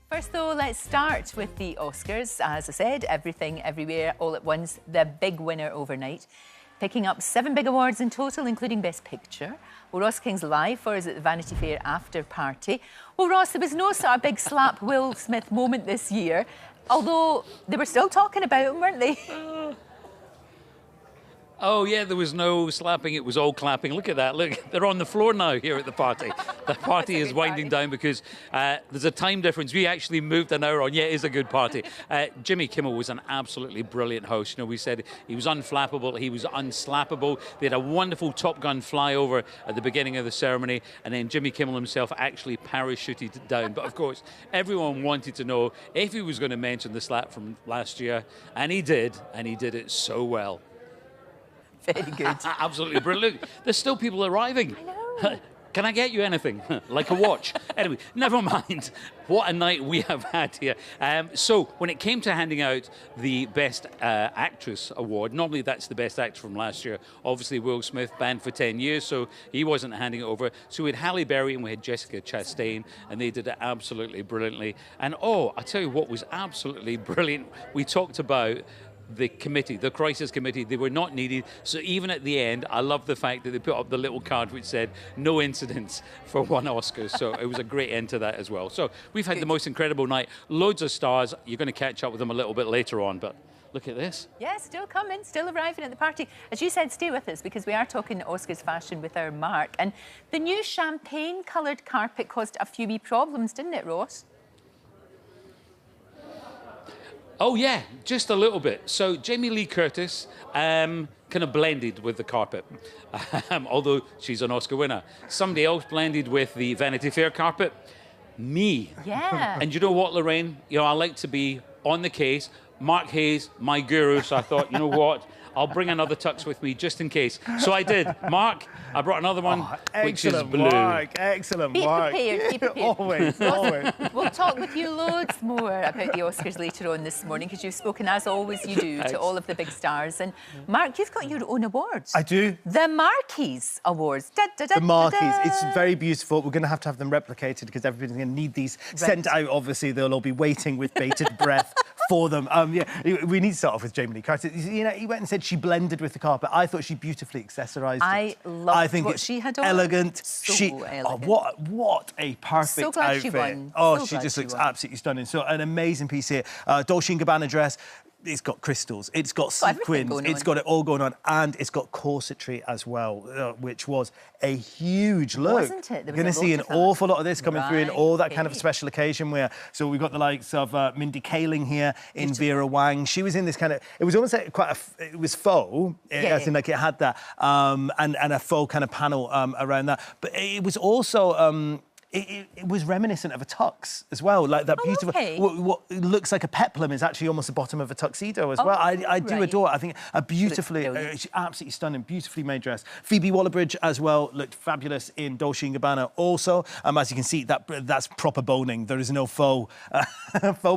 First, though, let's start with the Oscars. As I said, everything, everywhere, all at once. The big winner overnight, picking up 7 big awards in total, including Best Picture. Well, Ross King's live for us at the Vanity Fair after party. Well, Ross, there was no sort of big slap Will Smith moment this year, although they were still talking about him, weren't they? Oh, yeah, there was no slapping, it was all clapping. Look at that, look, they're on the floor now here at the party. The party is winding down because there's a time difference. We actually moved an hour on. Yeah, it is a good party. Jimmy Kimmel was an absolutely brilliant host. You know, we said he was unflappable, he was unslappable. They had a wonderful Top Gun flyover at the beginning of the ceremony, and then Jimmy Kimmel himself actually parachuted down. But of course, everyone wanted to know if he was going to mention the slap from last year, and he did it so well. Very good. Absolutely brilliant. Look, there's still people arriving. I know. Can I get you anything? Like a watch? Anyway, never mind. What a night we have had here. So, when it came to handing out the Best Actress award, normally that's the Best Actor from last year. Obviously, Will Smith banned for 10 years, so he wasn't handing it over. So we had Halle Berry and we had Jessica Chastain, and they did it absolutely brilliantly. And oh, I tell you what was absolutely brilliant. We talked about the committee, the crisis committee. They were not needed. So even at the end, I love the fact that they put up the little card which said no incidents for one Oscar. So it was a great end to that as well. So we've had the most incredible night. Loads of stars. You're going to catch up with them a little bit later on, but look at this. Yeah, still coming, still arriving at the party. As you said, stay with us because we are talking Oscars fashion with our Mark. And the new champagne-coloured carpet caused a few wee problems, didn't it, Ross? Oh, yeah, just a little bit. So Jamie Lee Curtis kind of blended with the carpet, although she's an Oscar winner. Somebody else blended with the Vanity Fair carpet. Me. Yeah. And you know what, Lorraine? You know, I like to be on the case. Mark Hayes, my guru, so I thought, you know what? I'll bring another tux with me just in case. So I did. Mark, I brought another one, which is blue. Mark, excellent, Mark. Be prepared. Always, always. We'll talk with you loads more about the Oscars later on this morning because you've spoken, as always you do, to all of the big stars. And Mark, you've got your own awards. I do. The Marquis Awards. Da, da, da, The Marquis. da, da. It's very beautiful. We're going to have them replicated because everybody's going to need these sent out. Obviously, they'll all be waiting with bated breath for them. Yeah, we need to start off with Jamie Lee Curtis. You know, he went and said she blended with the carpet. I thought she beautifully accessorised it. I loved what she had on. Elegant. So elegant. Oh, what a perfect so glad outfit. She won. Oh, so she just looks won. absolutely stunning. So an amazing piece here. Dolce & Gabbana dress. It's got crystals, it's got sequins, it's got it all going on, and it's got corsetry as well, which was a huge look. Wasn't it? You're going to see an awful lot of this coming through in all that kind of special occasion wear. So we've got the likes of Mindy Kaling here in Vera Wang. She was in this kind of, it was almost like quite a, it was faux, as in like it had that, and a faux kind of panel around that. But it was also... It was reminiscent of a tux as well, like that beautiful. Okay. What looks like a peplum is actually almost the bottom of a tuxedo as well. I do adore it. I think a beautifully, absolutely stunning, beautifully made dress. Phoebe Waller-Bridge as well looked fabulous in Dolce & Gabbana. Also, as you can see, that's proper boning. There is no faux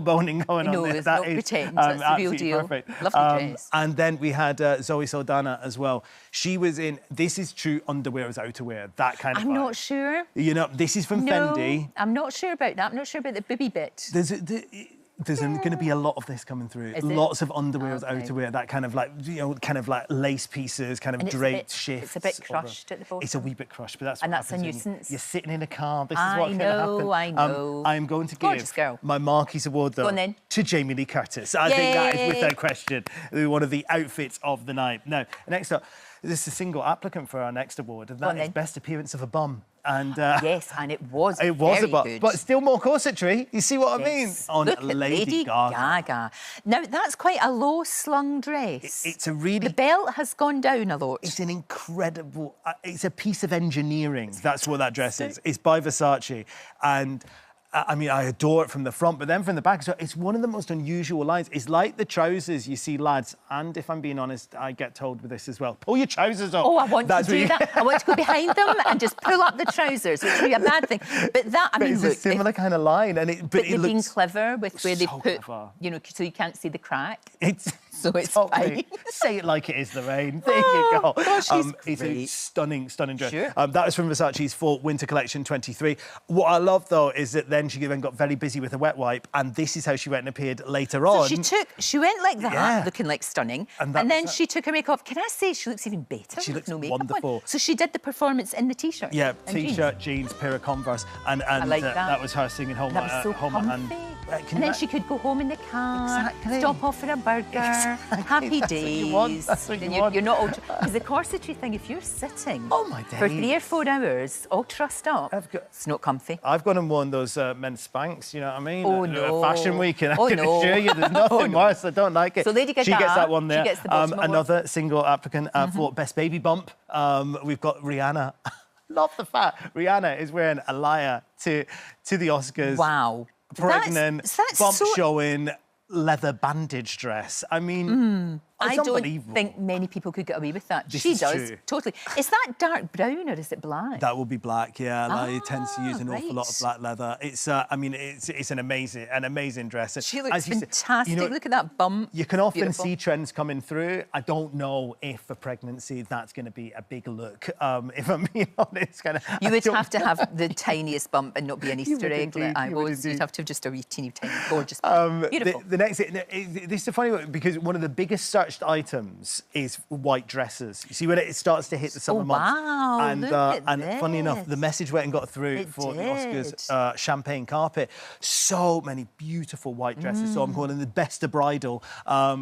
boning going on there. No, it's That not is, pretend. That's the real deal. Perfect. Lovely dress. And then we had Zoe Saldana as well. She was in. This is true underwear as outerwear. That kind of. I'm vibe. not sure. You know, this is from Fendi. I'm not sure about that. I'm not sure about the booby bit. There's going to be a lot of this coming through. Lots of underwear as outerwear, that kind of like, you know, kind of like lace pieces, kind of draped shifts. It's a bit crushed at the bottom. It's a wee bit crushed, but that's and what that's a happens nuisance. You're sitting in a car. This is what can happen. I know. I'm going to Gorgeous give girl. my Marquis Award, though, to Jamie Lee Curtis. I think that is, without question, one of the outfits of the night. Now, next up, this is a single applicant for our next award, and that is Best Appearance of a Bum. And yes, and it was a bum, good. but still more corsetry. You see what I mean? On Look at Lady Gaga. Now that's quite a low-slung dress. It's a really... The belt has gone down a lot. It's an incredible... it's a piece of engineering. That's what that dress is. It's by Versace, and... I mean, I adore it from the front, but then from the back, so it's one of the most unusual lines. It's like the trousers you see lads, and if I'm being honest, I get told with this as well. Pull your trousers up. Oh, I want to do that. I want to go behind them and just pull up the trousers, which would be a bad thing. But that, I mean, it's look, a similar kind of line, and but they've been clever with where they've put, clever. you know, so you can't see the crack. It's so it's fine. Say it like it is, Lorraine. There you go. Gosh, she's it's a great. stunning dress. Sure. That was from Versace's Fall/Winter Collection 23. What I love, though, is that then she then got very busy with a wet wipe, and this is how she went and appeared later on. She went like that, looking like stunning, and then she took her makeup off. Can I say she looks even better? She looks no makeup wonderful. On. So she did the performance in the t-shirt. Yeah, t-shirt, jeans, pair of Converse, and I like that. That was her singing home. That was so comfy. And then she could go home in the car, stop off for a burger, happy days. That's what you want. You're not all... Because the corsetry thing, if you're sitting for 3 or 4 hours, all trussed up, it's not comfy. I've gone and worn those men's Spanx, you know what I mean? Oh, no. Fashion Week, and I can assure you there's nothing worse. I don't like it. So Lady Gaga, she gets that one there. She gets the bottom another single applicant for Best Baby Bump. We've got Rihanna. Love the fact Rihanna is wearing a lyre to the Oscars. Wow. Pregnant, that's bump so... showing, leather bandage dress. I mean, I don't think many people could get away with that. She does, true. totally. Is that dark brown or is it black? That will be black, yeah. Like, tends to use an awful lot of black leather. It's, I mean, it's an amazing dress. And she looks fantastic. Said, you know, look at that bump. You can often see trends coming through. I don't know if for pregnancy that's going to be a big look. If I'm being honest, you would have to have the tiniest bump and not be an Easter egg. Like I was. You'd have to have just a wee teeny tiny gorgeous. Beautiful. The next, this is a funny one because one of the biggest searched items is white dresses. You see when it starts to hit the summer months. Wow, and funny enough, the message went and got through for the Oscars champagne carpet. So many beautiful white dresses. So I'm calling the best of bridal.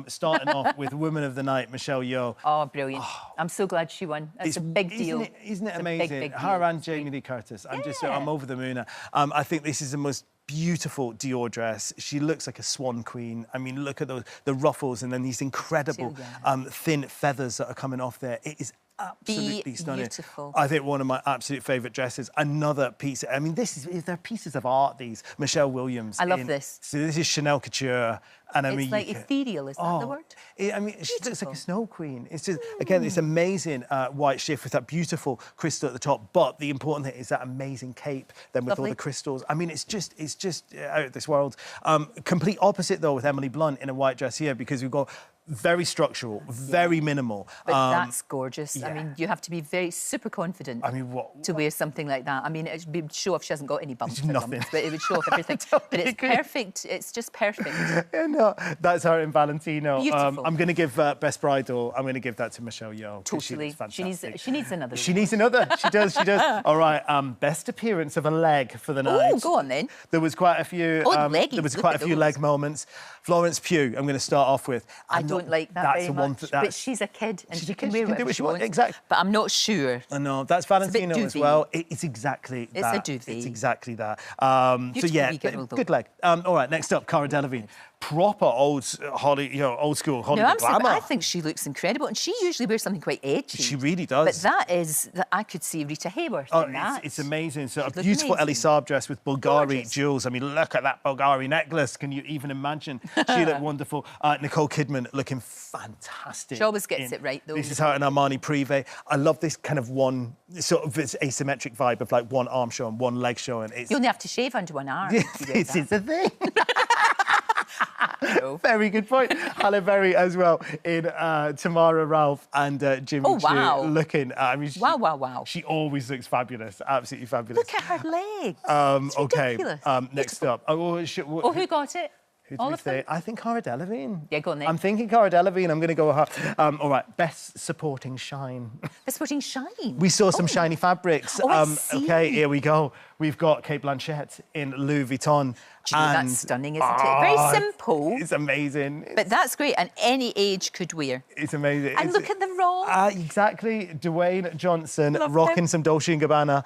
Starting off with Woman of the Night, Michelle Yeoh. Oh, brilliant! I'm so glad she won. It's a big deal. Isn't it amazing? Big Her and Jamie Lee Curtis. I'm over the moon. I think this is the most beautiful Dior dress. She looks like a swan queen. I mean, look at the ruffles and then these incredible thin feathers that are coming off there. It is absolutely stunning. Beautiful. I think one of my absolute favourite dresses. Another piece. I mean, they're pieces of art. These Michelle Williams. I love this. So this is Chanel couture. And I mean, it's like ethereal, is that the word? I mean, she looks like a snow queen. It's just, again, this amazing white shift with that beautiful crystal at the top. But the important thing is that amazing cape, then with all the crystals. I mean, it's just out of this world. Complete opposite, though, with Emily Blunt in a white dress here, because we've got very structural, very minimal. But that's gorgeous. I mean, you have to be very super confident to wear something like that. I mean, it would show off she hasn't got any bumps, nothing. But it would show off everything. But it's perfect. It's just perfect. No, that's her in Valentino. Beautiful. I'm going to give Best Bridal. I'm going to give that to Michelle Yeoh. Totally. She needs another. She needs another. She does. All right. Best appearance of a leg for the night. Oh, go on then. There was quite a few. There was quite a few leg moments. Florence Pugh. I'm going to start off with. I don't like that very much. But she's a kid and she can wear whatever she wants. Exactly. But I'm not sure. I know. That's Valentino as well. It's exactly that. It's a duvet. It's exactly that. So yeah, good leg. All right. Next up, Cara Delevingne. Proper old school Hollywood glamour. I think she looks incredible, and she usually wears something quite edgy. She really does. But I could see Rita Hayworth in that. It's amazing. So a beautiful Ellie Saab dress with Bulgari jewels. I mean, look at that Bulgari necklace. Can you even imagine? She looked wonderful. Nicole Kidman looking fantastic. She always gets it right, though. This is her in Armani Privé. I love this kind of one sort of asymmetric vibe of like one arm showing, one leg showing. You only have to shave under one arm. This is the thing. Very good point. Halle Berry as well in Tamara Ralph and Jimmy Choo looking. I mean, wow. She always looks fabulous, absolutely fabulous. Look at her legs. Okay. Ridiculous. Next up. Who got it? All of them? I think Cara Delevingne. Yeah, go on then. I'm thinking Cara Delevingne. I'm going to go with her. All right, Best Supporting Shine. Best Supporting Shine? We saw some shiny fabrics. I see. Okay, here we go. We've got Cate Blanchett in Louis Vuitton. Do you know, that's stunning, isn't it? Very simple. It's amazing. But that's great, and any age could wear. It's amazing. And look at the roll. Exactly. Dwayne Johnson rocking some Dolce & Gabbana.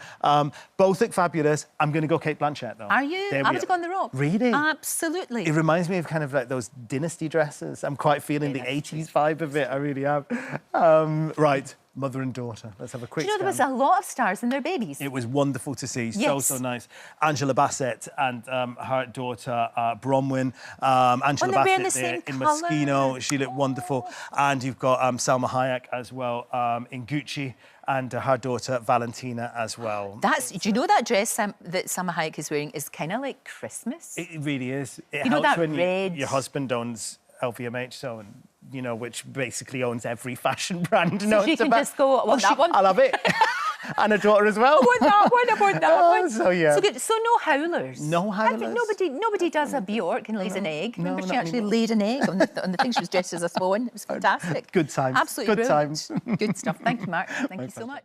Both look fabulous. I'm going to go Cate Blanchett, though. Are you? I would have gone the Rock. Really? Absolutely. It reminds me of kind of like those dynasty dresses. I'm quite feeling the 80s vibe of it. I really am. Right. Mother and daughter. Let's have a quick Do you know, there was a lot of stars and their babies. It was wonderful to see. So nice. Angela Bassett and her daughter, Bronwyn. Angela Bassett there in Moschino. She looked wonderful. And you've got Salma Hayek as well in Gucci. And her daughter, Valentina, as well. Do you know that dress that Salma Hayek is wearing is kind of like Christmas? It really is. It you know helps that when red... your husband owns LVMH, so, and, you know, which basically owns every fashion brand. So she can just go, I want that one. I'll have it. And a daughter as well. I want that one, I want that one. So, yeah. So good. So no howlers? No howlers. Nobody does a Bjork and lays an egg. No, Remember, she not actually anymore. laid an egg on the thing. She was dressed as a swan. It was fantastic. Good times. Absolutely Good brilliant. times. Good stuff. Thank you, Mark. Thank you so much.